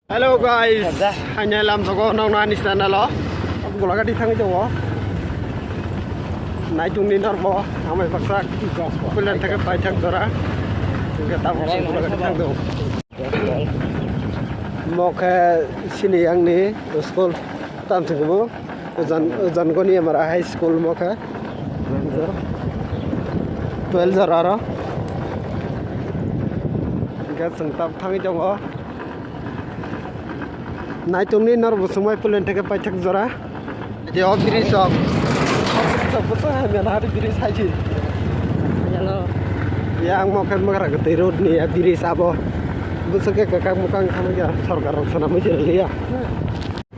Hello guys, hanya lam soko nong nani sana lo. Gula ka di thang jo. Nai chung ni nor bo, amai paksa. Kulan thak pai thak dora. Ke ta bo gula ka di thang do. Mo kha sini yang ni school tam thang bo. Ojan ko ni amara high school mo kha. 12 jara ra. Ga sang tam thang jo bo. Nai chung ni nor bo samai pulen thak pai thak dora. Je obiri shop. Shop so ha me na biri sai chi. Hello. Yang mo kha magara ke road ni biri sabo. Busuk ke kakak muka kami ya sarkar sana mesti lihat.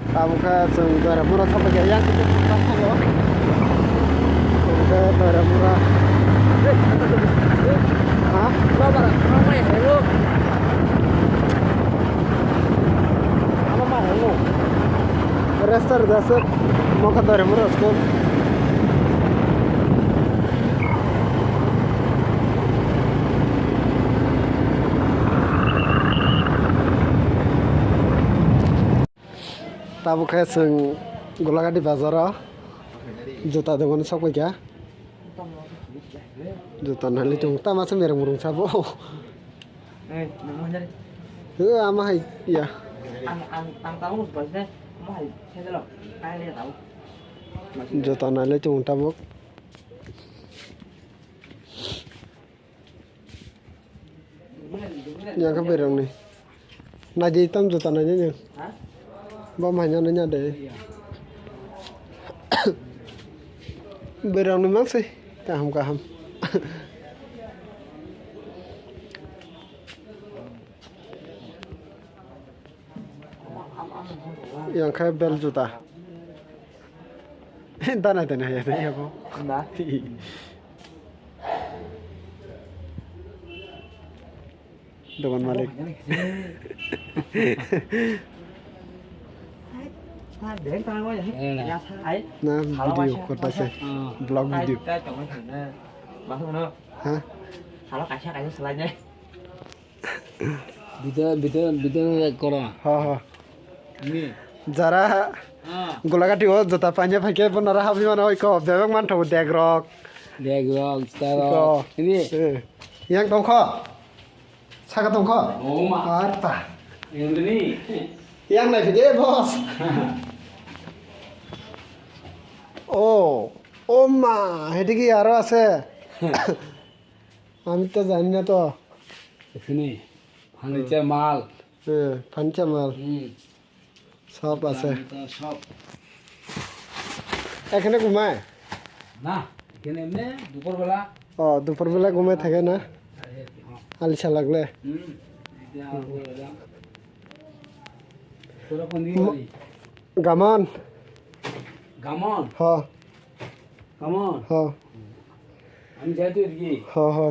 Kamu kan sebentar murah sampai ke yang kita tahu loh. Sebentar murah. Hah? Berapa? Berapa ya? Hello. Apa mah hello? Restar dasar mau ke dari murah sekolah. Tabu kaya seng gulaga di bazar juta dengan sok ya juta nali tung ta masa mereng murung sabo ama hai ya tahu sebabnya mau saya loh kalian tahu juta nali tung tabuk yang keberang nih naji hitam juta nanya nya bom hanya nanya deh berang memang sih kaham yang kayak bel juta tanah ya tadi apa nah dengan Malik Nah, video kota saya vlog video hah kalau kasih selainnya video kora ha jara gulaga diwo jota panya phake bonara habi mana ko bebek man thau degrok taro ini yang tongkho saga tongkho ma arpa ini yang nai phide boss ও মা হেটি কি আরো আছে আমি তো জানি না তো এখানে ফার্নিচার মাল ফার্নিচার মাল সব আছে সব এখানে ঘুমায় না এখানে এমনি দুপুরবেলা দুপুরবেলা ঘুমায় থাকে না আলিশা লাগলে তোরা কোন দিকে বাড়ি গামন গামন হ গামন হ আমি যাই তো এদিকে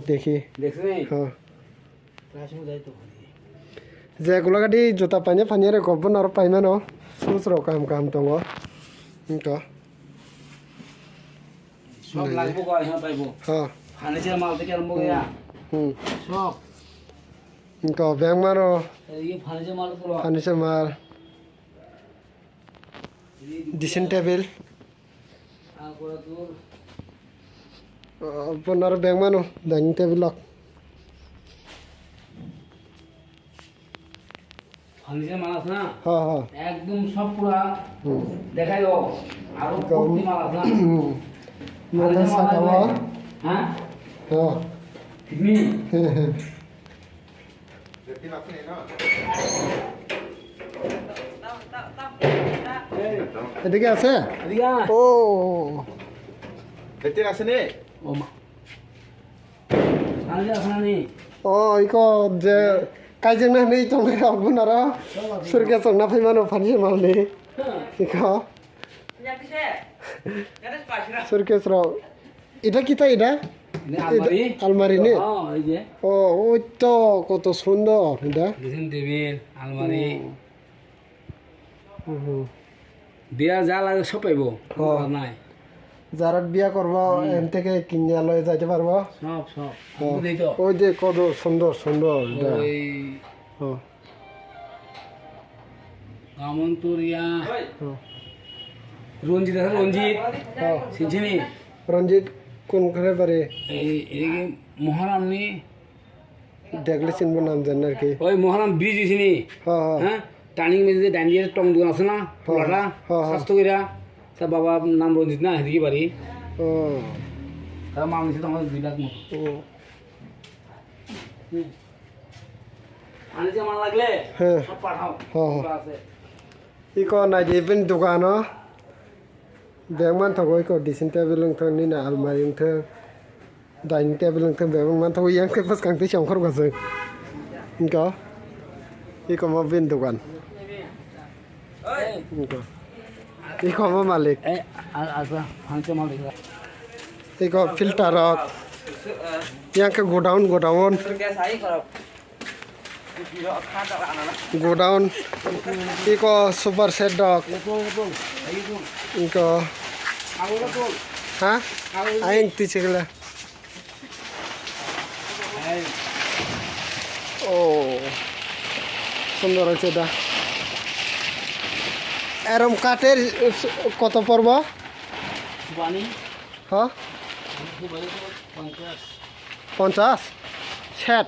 দেখি দেখছি হ রাসমু যাই তো যে গুলাগাদি জোতা পাইনে ফানিয়ারে গবন আর পাইমা ন সুসর কাম দङ ইনকা সব লাগবো কয় হ্যাঁ পাইবো ফার্নিচার মাল থেকে আরম্ভ করে সব ইনকা ব্যাংক মারো এই ফার্নিচার মাল পুরো ফার্নিচার মাল ডিসেন্ট টেবিল আগোরা তোর আপনার ব্যাংক মানো ডাইনিং টেবিল ফার্নিচার মাল আছে না হ্যাঁ একদম সব পুরা দেখাই দাও আরো কোটি মাল আছে না মানে সাকাওয়া হ্যাঁ হ্যাঁ তুমি এদিকে আছে এদিকে ও বেটির আছে নে ও মা ফার্নিচার আছে না নি ইকো যে কাইজেং না নেই তোমরা আপনার সুরকে সংনা ফাইমানো ফানি মাল নেই ইকো সুরকে সর এটা কি তাই এটা আলমারি আলমারি নে হ্যাঁ এই যে ওই তো কত সুন্দর এটা ড্রেসিং টেবিল আলমারি বিয়া যা লাগে সব পাইব নাই যারা বিয়া করব এন থেকে কিনে লয়ে যাইতে পারবো সব দেই তো ওই যে কত সুন্দর এটা ওই গামন্তরিয়া রঞ্জিত আছে রঞ্জিত সিনছিনি রঞ্জিত কোনখানে বাড়ি এদিকে মহারামনি দেখলে চিনবো নাম জানি আর কি ওই মহারাম ব্রিজ দিছিনি হ্যাঁ টার্নিং মেঝে ডান দিয়ে টং দোকান আছে না পোলাটা স্বাস্থ্য কইরা তার বাবা নাম রঞ্জিত না এদিকে বাড়ি তার মা মিশে তো আমাদের 2 লাখ মতো আনিছে মাল লাগলে সব পাঠাও আছে ই কো না যেবেন দোকান বেগমান থাকো ইকো ডিসিন টেবিল লংথং नि ना अलमारि लंथं डाइनिं टेबिल लंथं बेगमान थागो yang ke pas kangti chongkhor gase इनका इको मा बेन दुकान इनका इको मा मालिक ए आजा फांसे माल देखा eco filter yang ke godown godown iko super set dog iko ha aing tichigla oh সুন্দর হয়েছে এটা এরম কাঠের কত পড়ব বানি হ্যাঁ 50 সেট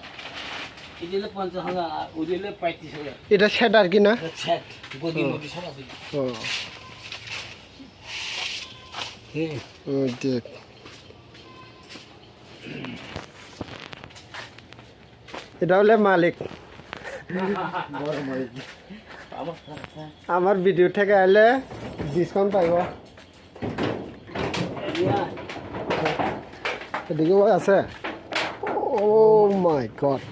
ইদিলে 50,000 ওদিলে 35,000 এটা সেট আর কি না সেট গদি মদি সব আছে ও দেখ এটা হলে মালিক আমার ভিডিও থেকে আইলে ডিসকাউন্ট পাইব এদিকে আছে ও মাই গড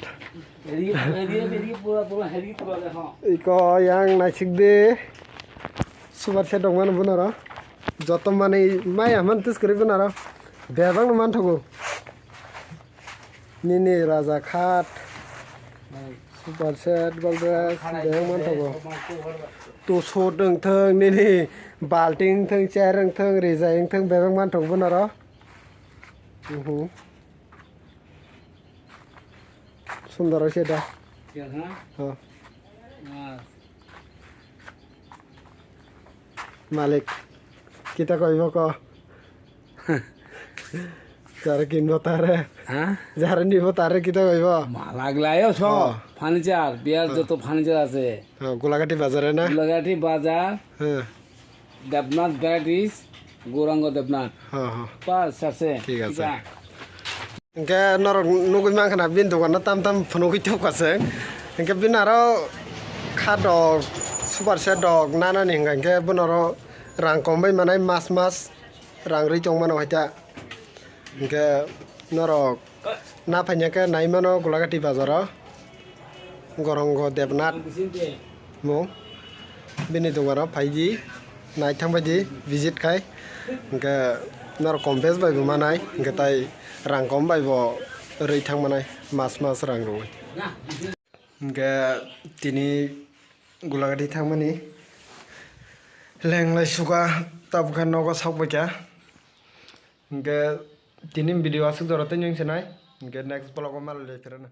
ইকো yang naik de super set dong mana benar jotom mane maya man tis kari benar bebang man thago nini raja khat super set goldrash bebang man thago tu so deng theng nini balting theng chair theng reza theng bebang man thago benar সুন্দর হয়েছে এটা মালিক কিতা কইব ক যারা কিনব তারে যারা নিব তারে কিতা কইব লাগলাই সব ফার্নিচার বিয়ার যত ফার্নিচার আছে গোলাঘাটি বাজারে না গোলাঘাটি বাজার দেবনাথ ভ্যারাইটিস গৌরাঙ্গ দেবনাথ পাঁচ আছে ঠিক আছে Engke norok nugui mangkana bin dogana tam phonogui thokase engke bin aro khadok super set dog nana ni engke bunoro rang kombai manai mas rang ri chongmano haita engke norok na phanya ke naimano golagati bazaro gorongo debnat mo bini dogana phaiji nai thangbaidi visit khai engke norok kompes bai manai engke tai rang kom bai bo rei thang manai mas rang roi ga tini golagati thang mani lenglai suga tab khan nogo sakbai ka ga tini video asuk jorate nyung senai ga next blog ma le ferana